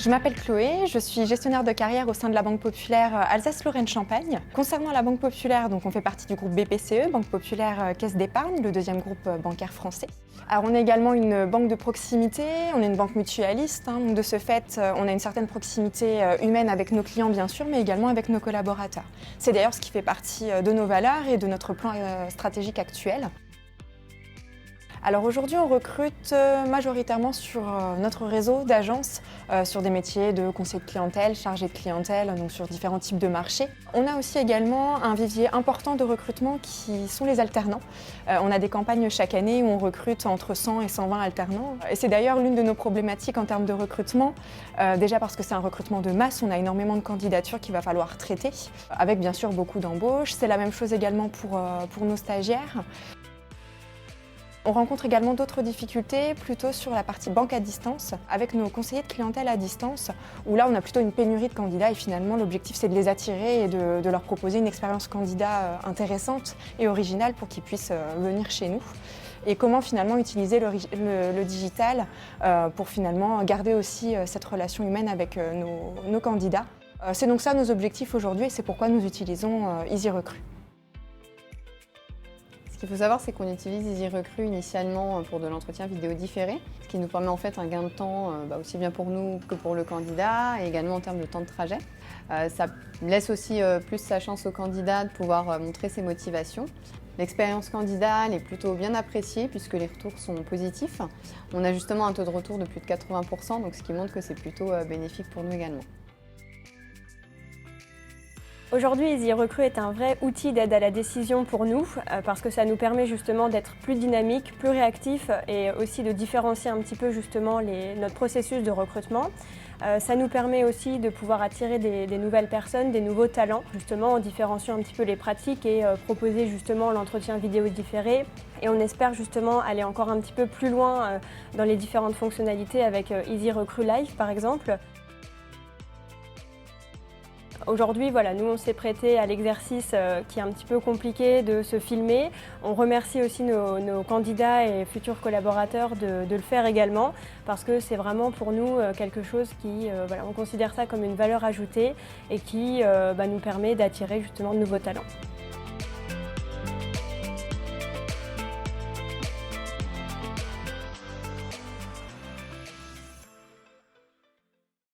Je m'appelle Chloé, je suis gestionnaire de carrière au sein de la Banque Populaire Alsace-Lorraine-Champagne. Concernant la Banque Populaire, donc on fait partie du groupe BPCE, Banque Populaire Caisse d'épargne, le deuxième groupe bancaire français. Alors on est également une banque de proximité, on est une banque mutualiste, donc de ce fait on a une certaine proximité humaine avec nos clients bien sûr, mais également avec nos collaborateurs. C'est d'ailleurs ce qui fait partie de nos valeurs et de notre plan stratégique actuel. Alors aujourd'hui, on recrute majoritairement sur notre réseau d'agences, sur des métiers de conseiller de clientèle, chargé de clientèle, donc sur différents types de marchés. On a aussi également un vivier important de recrutement qui sont les alternants. On a des campagnes chaque année où on recrute entre 100 et 120 alternants. Et c'est d'ailleurs l'une de nos problématiques en termes de recrutement, déjà parce que c'est un recrutement de masse, on a énormément de candidatures qu'il va falloir traiter, avec bien sûr beaucoup d'embauches. C'est la même chose également pour nos stagiaires. On rencontre également d'autres difficultés plutôt sur la partie banque à distance, avec nos conseillers de clientèle à distance, où là on a plutôt une pénurie de candidats et finalement l'objectif c'est de les attirer et de leur proposer une expérience candidat intéressante et originale pour qu'ils puissent venir chez nous. Et comment finalement utiliser le digital pour finalement garder aussi cette relation humaine avec nos candidats. C'est donc ça nos objectifs aujourd'hui et c'est pourquoi nous utilisons EasyRecruit. Ce qu'il faut savoir, c'est qu'on utilise EasyRecruit initialement pour de l'entretien vidéo différé, ce qui nous permet en fait un gain de temps aussi bien pour nous que pour le candidat et également en termes de temps de trajet. Ça laisse aussi plus sa chance au candidat de pouvoir montrer ses motivations. L'expérience candidat elle est plutôt bien appréciée puisque les retours sont positifs. On a justement un taux de retour de plus de 80%, donc ce qui montre que c'est plutôt bénéfique pour nous également. Aujourd'hui, EasyRecruit est un vrai outil d'aide à la décision pour nous parce que ça nous permet justement d'être plus dynamique, plus réactif et aussi de différencier un petit peu justement notre processus de recrutement. Ça nous permet aussi de pouvoir attirer des nouvelles personnes, des nouveaux talents, justement en différenciant un petit peu les pratiques et proposer justement l'entretien vidéo différé. Et on espère justement aller encore un petit peu plus loin dans les différentes fonctionnalités avec EasyRecruit Live par exemple. Aujourd'hui, voilà, nous on s'est prêté à l'exercice qui est un petit peu compliqué de se filmer. On remercie aussi nos candidats et futurs collaborateurs de le faire également parce que c'est vraiment pour nous quelque chose qui, on considère ça comme une valeur ajoutée et qui nous permet d'attirer justement de nouveaux talents.